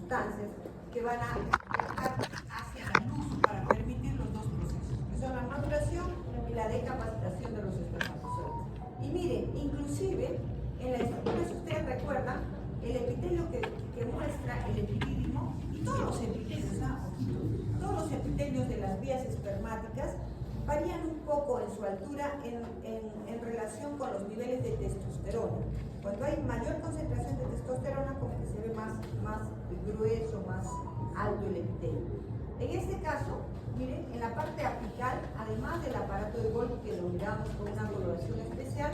sustancias que van a entrar hacia la luz para permitir los dos procesos, que son la maduración y la decapacitación de los espermatozoides. Y miren, inclusive en la estructura, si ustedes recuerdan, el epitelio que muestra el epidídimo y todos los epitelios, todos los epitelios de las vías espermáticas varían un poco en su altura en relación con los niveles de testosterona. Cuando hay mayor concentración de testosterona, como que se ve más grueso, más alto el epitelio. En este caso, miren, en la parte apical, además del aparato de Golgi que lo miramos con una coloración especial,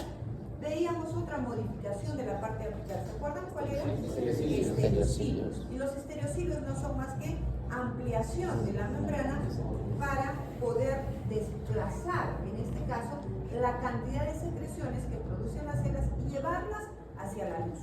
veíamos otra modificación de la parte apical. ¿Se acuerdan cuál era? Estereocilos. Y los estereocilos no son más que ampliación de la membrana para poder desplazar, en este caso, la cantidad de secreciones que producen las células y llevarlas hacia la luz.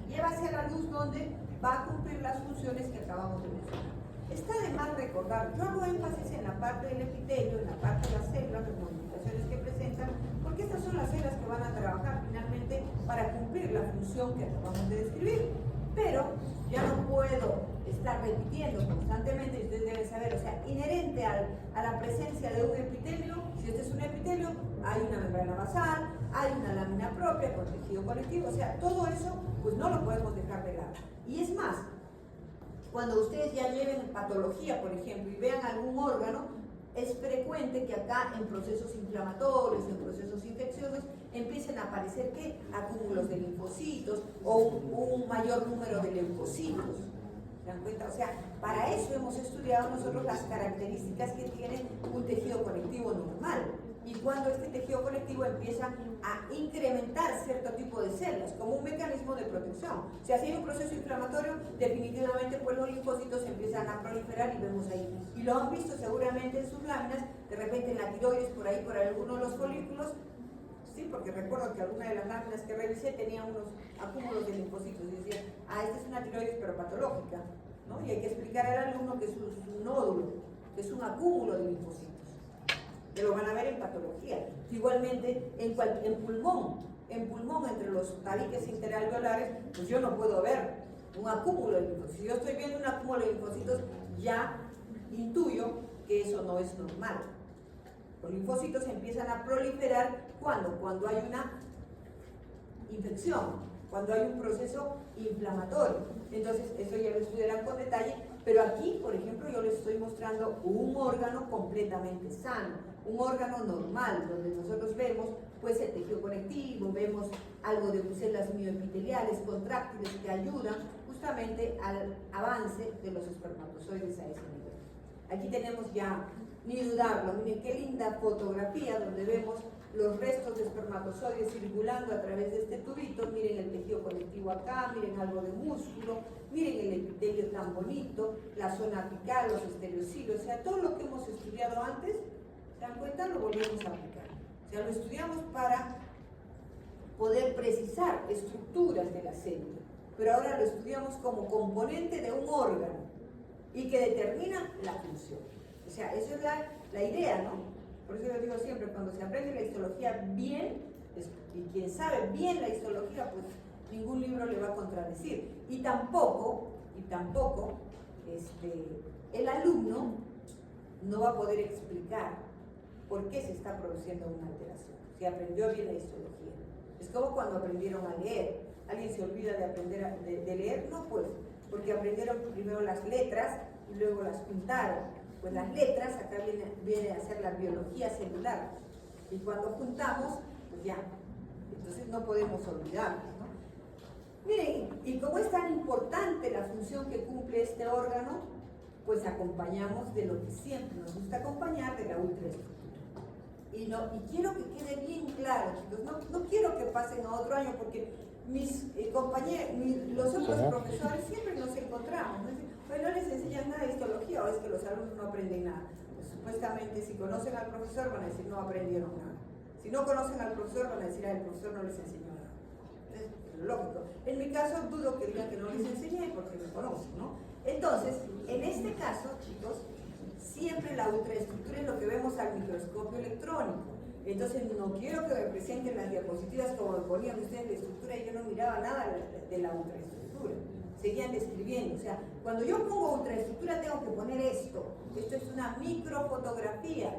Lleva hacia la luz donde va a cumplir las funciones que acabamos de mencionar. Está de más recordar, yo hago énfasis en la parte del epitelio, en la parte de las células, las modificaciones que presentan, porque estas son las células que van a trabajar finalmente para cumplir la función que acabamos de describir. Pero ya no puedo estar repitiendo constantemente, y ustedes deben saber, o sea, inherente a la presencia de un epitelio, si este es un epitelio, hay una membrana basal, hay una lámina propia con tejido conectivo, o sea, todo eso, pues no lo podemos dejar de lado. Y es más, cuando ustedes ya lleven patología, por ejemplo, y vean algún órgano, es frecuente que acá en procesos inflamatorios, en procesos infecciosos, empiecen a aparecer ¿qué? Acúmulos de linfocitos o un mayor número de leucocitos. ¿Se dan cuenta? O sea, para eso hemos estudiado nosotros las características que tiene un tejido conectivo normal. Y cuando este tejido conectivo empieza a incrementar cierto tipo de células como un mecanismo de protección. Si hay un proceso inflamatorio, definitivamente pues los linfocitos empiezan a proliferar y vemos ahí. Y lo han visto seguramente en sus láminas, de repente en la tiroides, por ahí, por alguno de los folículos. Sí, porque recuerdo que alguna de las láminas que revisé tenía unos acúmulos de linfocitos y decía, esta es una tiroides pero patológica, ¿no? Y hay que explicar al alumno que es un nódulo, que es un acúmulo de linfocitos, que lo van a ver en patología. Igualmente en pulmón entre los tabiques interalveolares, pues yo no puedo ver un acúmulo de linfocitos. Si yo estoy viendo un acúmulo de linfocitos, ya intuyo que eso no es normal. Los linfocitos empiezan a proliferar cuando hay una infección, cuando hay un proceso inflamatorio. Entonces, eso ya lo estudiarán con detalle, pero aquí, por ejemplo, yo les estoy mostrando un órgano completamente sano, un órgano normal, donde nosotros vemos pues el tejido conectivo, vemos algo de células mioepiteliales, contráctiles que ayudan justamente al avance de los espermatozoides a ese nivel. Aquí tenemos ya, ni dudarlo, miren qué linda fotografía donde vemos los restos de espermatozoides circulando a través de este tubito. Miren el tejido conectivo acá, miren algo de músculo, miren el epitelio tan bonito, la zona apical, los estereocilos, o sea, todo lo que hemos estudiado antes, ¿se dan cuenta? Lo volvemos a aplicar. O sea, lo estudiamos para poder precisar estructuras de la célula, pero ahora lo estudiamos como componente de un órgano y que determina la función. O sea, esa es la idea, ¿no? Por eso yo digo siempre, cuando se aprende la histología bien, y quien sabe bien la histología, pues ningún libro le va a contradecir. Y tampoco el alumno no va a poder explicar por qué se está produciendo una alteración, si aprendió bien la histología. Es como cuando aprendieron a leer. ¿Alguien se olvida de aprender de leer? No, pues, porque aprendieron primero las letras y luego las juntaron. Pues las letras, acá viene a ser la biología celular. Y cuando juntamos, pues ya, entonces no podemos olvidarnos, ¿no? Miren, y como es tan importante la función que cumple este órgano, pues acompañamos de lo que siempre nos gusta acompañar, de la ultraestructura. Y quiero que quede bien claro, chicos, no quiero que pasen a otro año, porque mis compañeros, los otros profesores siempre nos encontramos, ¿no? Pues no les enseñan nada de histología, o es que los alumnos no aprenden nada. Pues, supuestamente, si conocen al profesor, van a decir no aprendieron nada. Si no conocen al profesor, van a decir el profesor no les enseñó nada. Es lógico. En mi caso, dudo que digan que no les enseñé porque me conocen, ¿no? Entonces, en este caso, chicos, siempre la ultraestructura es lo que vemos al microscopio electrónico. Entonces, no quiero que me presenten las diapositivas como me ponían ustedes de estructura y yo no miraba nada de la ultraestructura. seguían describiendo. O sea, cuando yo pongo ultraestructura tengo que poner esto. Esto es una microfotografía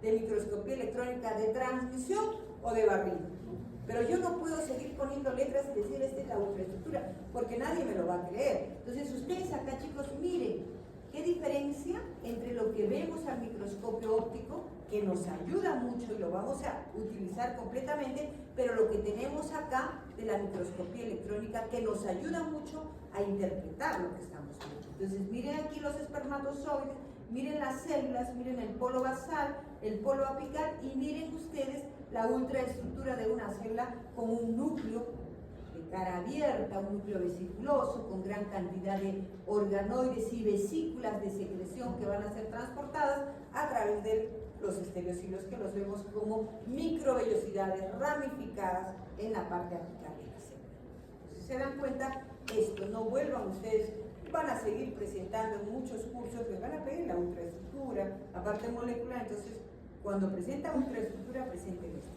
de microscopía electrónica de transmisión o de barrido. Pero yo no puedo seguir poniendo letras y decir esta es la ultraestructura, porque nadie me lo va a creer. Entonces ustedes acá, chicos, miren qué diferencia entre lo que vemos al microscopio óptico, que nos ayuda mucho y lo vamos a utilizar completamente, pero lo que tenemos acá de la microscopía electrónica, que nos ayuda mucho a interpretar lo que estamos viendo. Entonces miren aquí los espermatozoides, miren las células, miren el polo basal, el polo apical, y miren ustedes la ultraestructura de una célula con un núcleo de cara abierta, un núcleo vesiculoso con gran cantidad de organoides y vesículas de secreción que van a ser transportadas a través de los estereocilos, que los vemos como microvellosidades ramificadas en la parte apical de la célula. Si se dan cuenta, esto no vuelvan ustedes, van a seguir presentando en muchos cursos, les van a pedir la ultraestructura, aparte molecular. Entonces cuando presentan ultraestructura, presenten esto.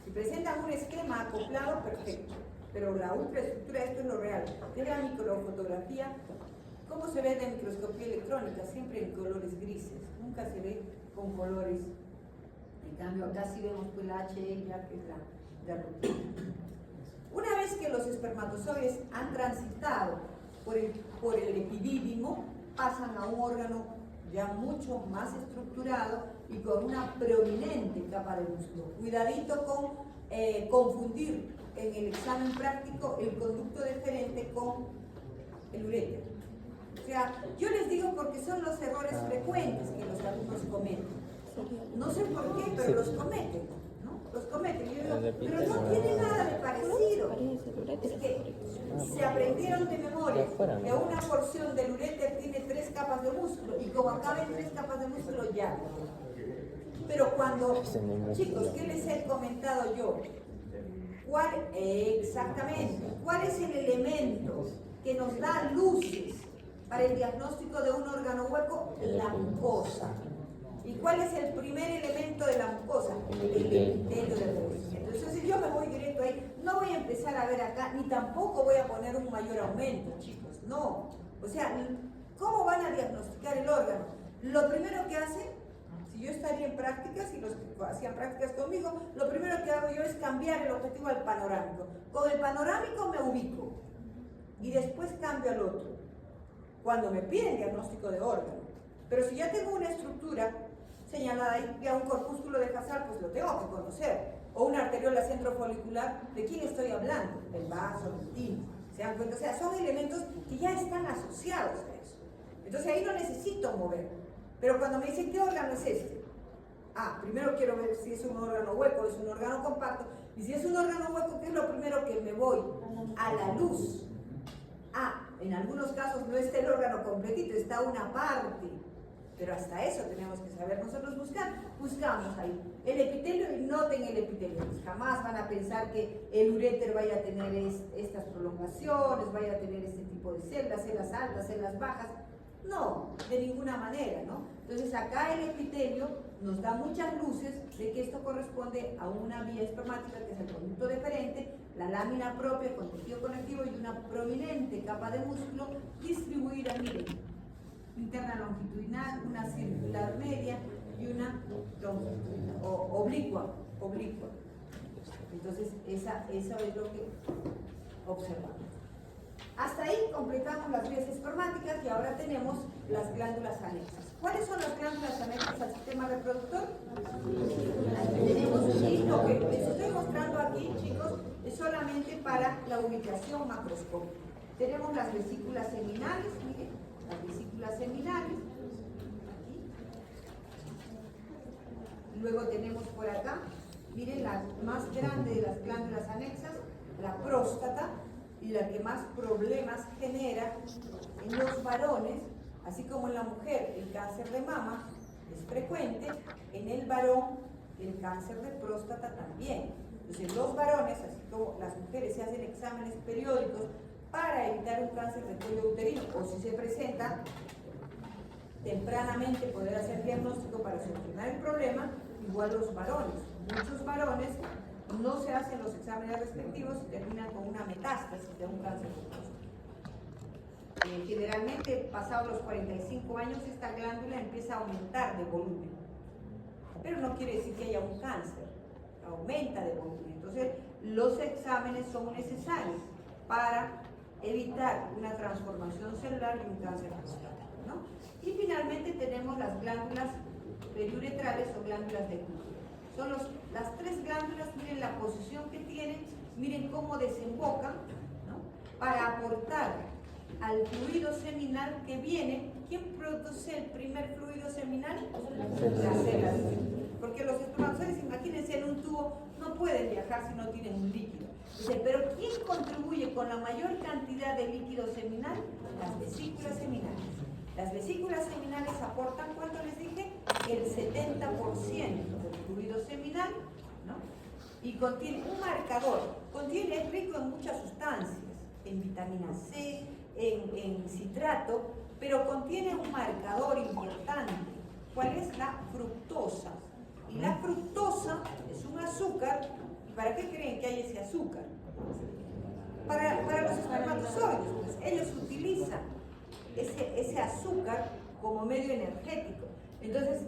Si presentan un esquema acoplado, perfecto, pero la ultraestructura, esto es lo real, es la microfotografía. ¿Cómo se ve de microscopía electrónica? Siempre en colores grises, nunca se ve con colores. En cambio acá sí vemos pues la HE, ya que es la rutina. Una vez que los espermatozoides han transitado por el epidídimo, pasan a un órgano ya mucho más estructurado y con una prominente capa de músculo. Cuidadito con confundir en el examen práctico el conducto deferente con el uréter. O sea, yo les digo porque son los errores frecuentes que los alumnos cometen. No sé por qué, pero los cometen, ¿no? Los cometen. Yo digo, pero no tiene nada de parecido. Es que se aprendieron de memoria que una porción del uréter tiene 3 capas de músculo, y como acaben 3 capas de músculo ya. Pero cuando, chicos, ¿qué les he comentado yo? Exactamente, ¿cuál es el elemento que nos da luces para el diagnóstico de un órgano hueco? La mucosa. ¿Y cuál es el primer elemento de la mucosa? El epitelio del revestimiento. Entonces, si yo me voy directo ahí, no voy a empezar a ver acá, ni tampoco voy a poner un mayor aumento, chicos, no. O sea, ¿cómo van a diagnosticar el órgano? Lo primero que hacen, si yo estaría en prácticas, y los que hacían prácticas conmigo, lo primero que hago yo es cambiar el objetivo al panorámico. Con el panorámico me ubico, y después cambio al otro, cuando me piden diagnóstico de órgano. Pero si ya tengo una estructura señalada ahí, ya un corpúsculo de Hazard, pues lo tengo que conocer. O una arteriola centrofolicular, ¿de quién estoy hablando? Del vaso, del timo. ¿Se dan cuenta? O sea, son elementos que ya están asociados a eso. Entonces ahí no necesito mover. Pero cuando me dicen, ¿qué órgano es este? Primero quiero ver si es un órgano hueco, es un órgano compacto. Y si es un órgano hueco, ¿qué es lo primero que me voy? A la luz. En algunos casos no está el órgano completito, está una parte. Pero hasta eso tenemos que saber nosotros buscar. Buscamos ahí el epitelio, y noten el epitelio. Pues jamás van a pensar que el uréter vaya a tener estas prolongaciones, vaya a tener este tipo de células, células altas, células bajas. No, de ninguna manera, ¿no? Entonces acá el epitelio nos da muchas luces de que esto corresponde a una vía espermática, que es el conducto deferente, la lámina propia con tejido conectivo y una prominente capa de músculo distribuida, miren, interna longitudinal, una circular media y una longitudinal, oblicua. Entonces eso es lo que observamos. Hasta ahí completamos las vías espermáticas, y ahora tenemos las glándulas anexas. ¿Cuáles son las glándulas anexas al sistema reproductor? Tenemos aquí, lo que les estoy mostrando aquí, chicos, es solamente para la ubicación macroscópica. Tenemos las vesículas seminales, miren, las vesículas seminales, aquí. Luego tenemos por acá, miren, la más grande de las glándulas anexas, la próstata, y la que más problemas genera en los varones, así como en la mujer el cáncer de mama es frecuente, en el varón el cáncer de próstata también. Entonces los varones, así como las mujeres, se hacen exámenes periódicos para evitar un cáncer de cuello uterino, o si se presenta, tempranamente poder hacer diagnóstico para solucionar el problema. Igual los varones, muchos varones no se hacen los exámenes respectivos y terminan con una metástasis de un cáncer de próstata. Generalmente, pasados los 45 años, esta glándula empieza a aumentar de volumen. Pero no quiere decir que haya un cáncer, aumenta de volumen. Entonces, los exámenes son necesarios para evitar una transformación celular y un cáncer prostático, ¿no? Y finalmente tenemos las glándulas periuretrales o glándulas de Cooper. Son las tres glándulas, miren la posición que tienen, miren cómo desembocan, ¿no? Para aportar al fluido seminal que viene. ¿Quién produce el primer fluido seminal? Las células. Porque los espermatozoides, imagínense, en un tubo no pueden viajar si no tienen un líquido. Dice, pero ¿quién contribuye con la mayor cantidad de líquido seminal? Las vesículas seminales. Las vesículas seminales aportan, ¿cuánto les dije? El 70% del fluido seminal, ¿no? Y contiene un marcador, es rico en muchas sustancias, en vitamina C, en citrato, pero contiene un marcador importante. ¿Cuál es? La fructosa. Y la fructosa es un azúcar. ¿Y para qué creen que hay ese azúcar? Para los espermatozoides, pues ellos utilizan ese azúcar como medio energético. Entonces,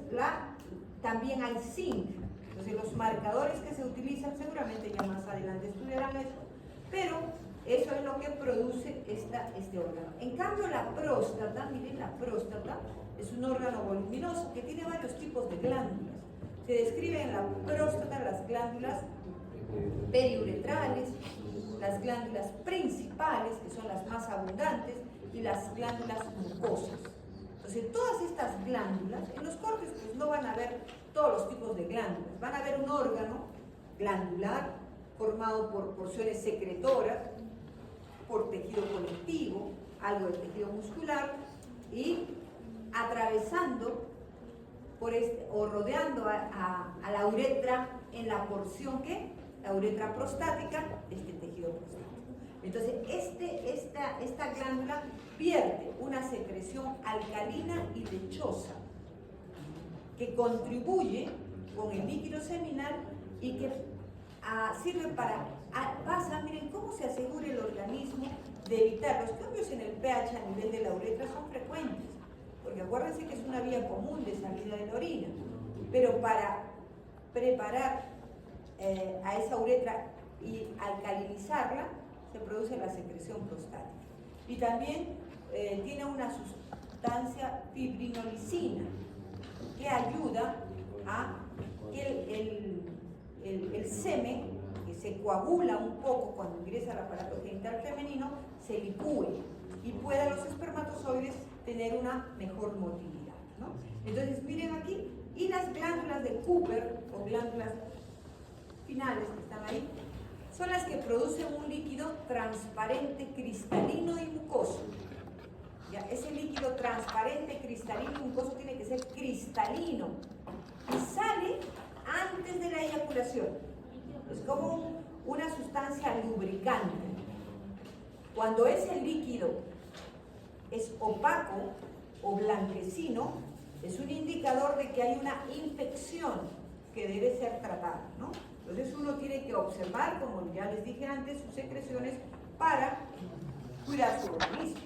también hay zinc. Entonces, los marcadores que se utilizan, seguramente ya más adelante estudiarán eso, pero eso es lo que produce este órgano. En cambio, la próstata, miren, la próstata es un órgano voluminoso que tiene varios tipos de glándulas. Se describen en la próstata las glándulas periuretrales, las glándulas principales, que son las más abundantes, y las glándulas mucosas. Entonces, todas estas glándulas, en los cortes pues no van a ver todos los tipos de glándulas, van a ver un órgano glandular formado por porciones secretoras, por tejido conectivo, algo de tejido muscular, y atravesando o rodeando a la uretra en la porción que la uretra prostática, este tejido prostático. Entonces, esta glándula pierde una secreción alcalina y lechosa que contribuye con el líquido seminal y que sirve miren cómo se asegura el organismo de evitar los cambios en el pH a nivel de la uretra. Son frecuentes, porque acuérdense que es una vía común de salida de la orina, pero para preparar a esa uretra y alcalinizarla, se produce la secreción prostática. Y también tiene una sustancia fibrinolicina que ayuda a que el semen, que se coagula un poco cuando ingresa al aparato genital femenino, se licúe y pueda los espermatozoides tener una mejor motilidad, ¿no? Entonces, miren aquí, y las glándulas de Cooper, o glándulas finales que están ahí, son las que producen un líquido transparente, cristalino y mucoso. ¿Ya? Ese líquido transparente, cristalino y mucoso tiene que ser cristalino y sale antes de la eyaculación. Es como una sustancia lubricante. Cuando ese líquido es opaco o blanquecino, es un indicador de que hay una infección que debe ser tratada, ¿no? Entonces uno tiene que observar, como ya les dije antes, sus secreciones para cuidar su organismo.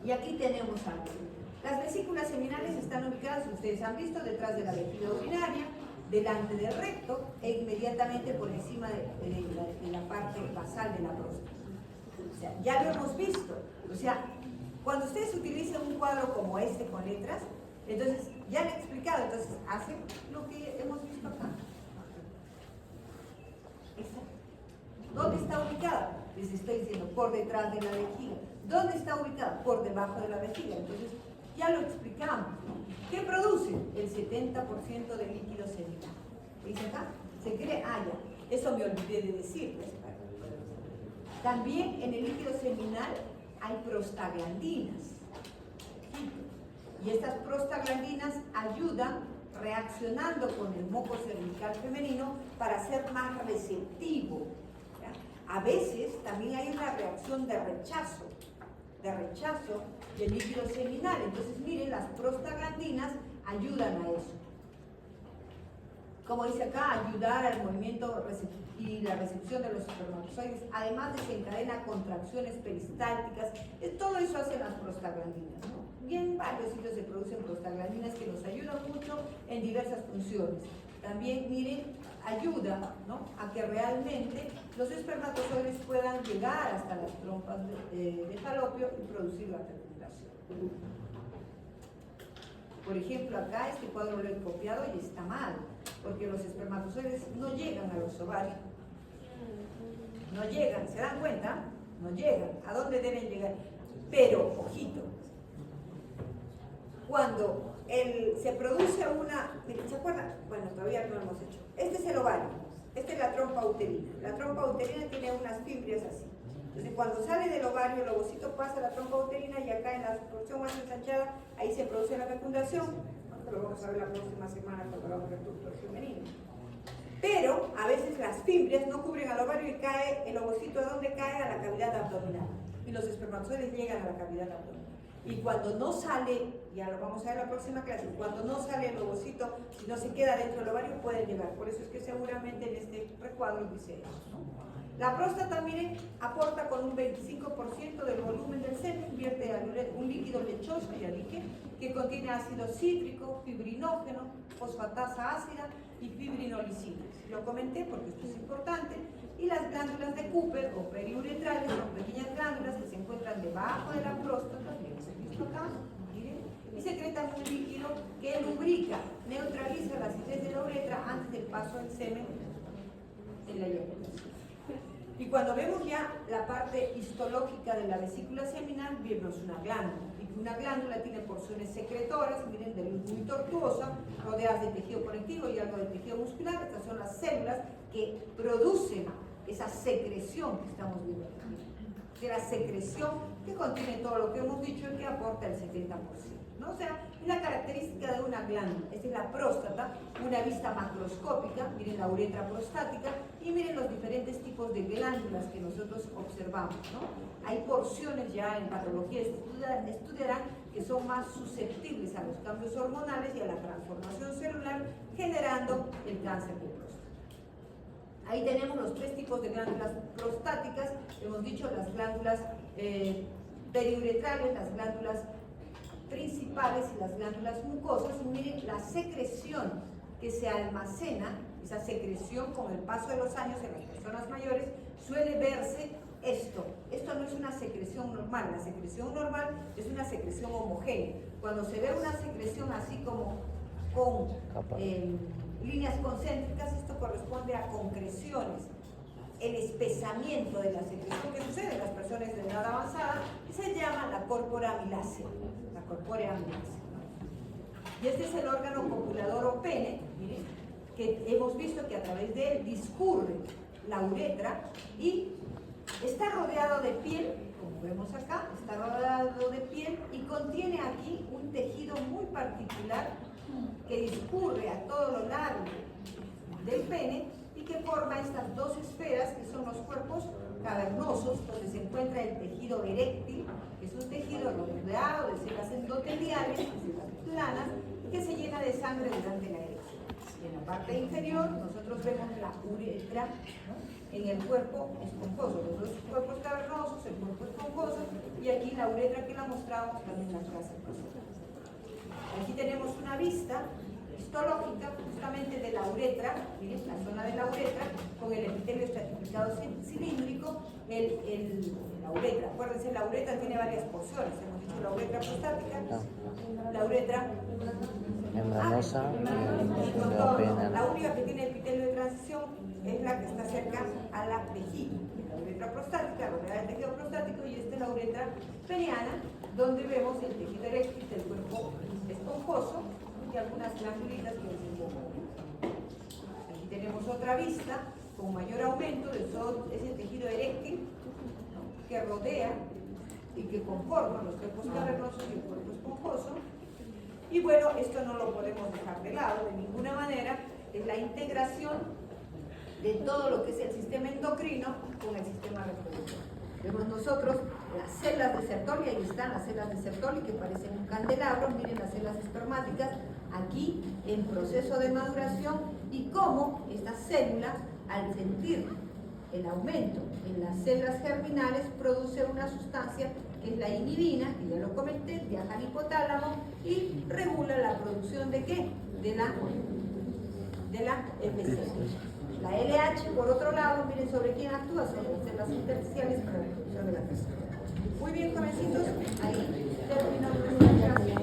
Y aquí tenemos algo. Las vesículas seminales están ubicadas, ustedes han visto, detrás de la vejiga urinaria, delante del recto e inmediatamente por encima de la parte basal de la próstata. O sea, ya lo hemos visto. O sea, cuando ustedes utilizan un cuadro como este con letras, entonces ya le he explicado, entonces hacen lo que hemos visto acá. ¿Dónde está ubicada? Les estoy diciendo, por detrás de la vejiga. ¿Dónde está ubicada? Por debajo de la vejiga. Entonces, ya lo explicamos, ¿no? ¿Qué produce? El 70% del líquido seminal. ¿Dice acá? Se cree, ya. Eso me olvidé de decirles. También en el líquido seminal hay prostaglandinas. Y estas prostaglandinas ayudan reaccionando con el moco cervical femenino para ser más receptivo. ¿Ya? A veces también hay una reacción de rechazo del líquido seminal. Entonces, miren, las prostaglandinas ayudan a eso. como dice acá, ayudar al movimiento y la recepción de los espermatozoides, además desencadena contracciones peristálticas, todo eso hacen las prostaglandinas, ¿no? Y en varios sitios se producen prostaglandinas que nos ayudan mucho en diversas funciones. También, miren, ayuda, ¿no?, a que realmente los espermatozoides puedan llegar hasta las trompas de falopio y producir la fecundación. Por ejemplo, acá este cuadro lo he copiado y está mal, porque los espermatozoides no llegan a los ovarios. No llegan, ¿se dan cuenta? No llegan. ¿A dónde deben llegar? Pero, ojito, cuando se produce una... ¿Se acuerdan? Bueno, todavía no lo hemos hecho. Este es el ovario, esta es la trompa uterina. La trompa uterina tiene unas fimbrias así. Entonces, cuando sale del ovario, el ovocito pasa a la trompa uterina y acá en la porción más ensanchada, ahí se produce la fecundación. Lo vamos a ver la próxima semana cuando hablamos del reproductor femenino. Pero a veces las fimbrias no cubren al ovario y cae el ovocito. ¿A dónde cae? A la cavidad abdominal. Y los espermatozoides llegan a la cavidad abdominal. Y cuando no sale, ya lo vamos a ver en la próxima clase, cuando no sale el ovocito, si no se queda dentro del ovario, pueden llegar. Por eso es que seguramente en este recuadro dice eso, ¿no? La próstata, miren, aporta con un 25% del volumen del semen, vierte un líquido lechoso, ya dije, que contiene ácido cítrico, fibrinógeno, fosfatasa ácida y fibrinolicina. Lo comenté porque esto es importante. Y las glándulas de Cooper o periuretrales son pequeñas glándulas que se encuentran debajo de la próstata, acá, miren, y secretan un líquido que lubrica, neutraliza la acidez de la uretra antes del paso del semen en la eyaculación. Y cuando vemos ya la parte histológica de la vesícula seminal, vemos una glándula. Y una glándula tiene porciones secretoras, miren, de luz muy tortuosa, rodeadas de tejido conectivo y algo de tejido muscular. Estas son las células que producen esa secreción que estamos viendo aquí. De la secreción que contiene todo lo que hemos dicho y que aporta el 70%, ¿no? O sea, es la característica de una glándula. Esta es la próstata, una vista macroscópica, miren la uretra prostática y miren los diferentes tipos de glándulas que nosotros observamos, ¿no? Hay porciones ya en patología estudiarán que son más susceptibles a los cambios hormonales y a la transformación celular, generando el cáncer de próstata. Ahí tenemos los tres tipos de glándulas prostáticas, hemos dicho las glándulas periuretrales, las glándulas principales y las glándulas mucosas. Y miren la secreción que se almacena, esa secreción con el paso de los años en las personas mayores, suele verse esto. Esto no es una secreción normal, la secreción normal es una secreción homogénea. Cuando se ve una secreción así como con líneas concéntricas, esto corresponde a concreciones, el espesamiento de la secreción que sucede en las personas de edad avanzada se llama la córpora amilácea, la corpórea amilácea. Y este es el órgano copulador o pene, miren, que hemos visto que a través de él discurre la uretra y está rodeado de piel, como vemos acá, está rodeado de piel y contiene aquí un tejido muy particular que discurre a todo lo largo del pene y que forma estas dos esferas que son los cuerpos cavernosos, donde se encuentra el tejido eréctil, que es un tejido rodeado de células endoteliales, células planas, y que se llena de sangre durante la erección. Y en la parte inferior nosotros vemos la uretra, ¿no?, en el cuerpo esponjoso, los dos cuerpos cavernosos, el cuerpo esponjoso, y aquí la uretra que la mostramos también en la clase pasada. Aquí tenemos una vista histológica justamente de la uretra, miren, la zona de la uretra, con el epitelio estratificado cilíndrico, la uretra. Acuérdense, la uretra tiene varias porciones, hemos dicho la uretra prostática, la uretra membranosa la única que tiene epitelio de transición es la que está cerca a la vejiga, la uretra prostática, rodeada del tejido prostático, y esta es la uretra peniana, donde vemos el tejido eréctil del cuerpo esponjoso y algunas glándulitas que desembocan. Aquí tenemos otra vista con mayor aumento de todo ese tejido eréctil, ¿no?, que rodea y que conforma los cuerpos cavernosos y el cuerpo esponjoso. Y bueno, esto no lo podemos dejar de lado de ninguna manera, es la integración de todo lo que es el sistema endocrino con el sistema reproductor. Vemos nosotros las células de Sertoli, ahí están las células de Sertoli que parecen un candelabro, miren las células espermáticas aquí en proceso de maduración y cómo esta célula, al sentir el aumento en las células germinales, produce una sustancia que es la inhibina, que ya lo comenté, viaja al hipotálamo y regula la producción ¿de qué? De la FCA. La LH, por otro lado, miren sobre quién actúa, sobre las células intersticiales para la producción de la FCA. Muy bien, jovencitos.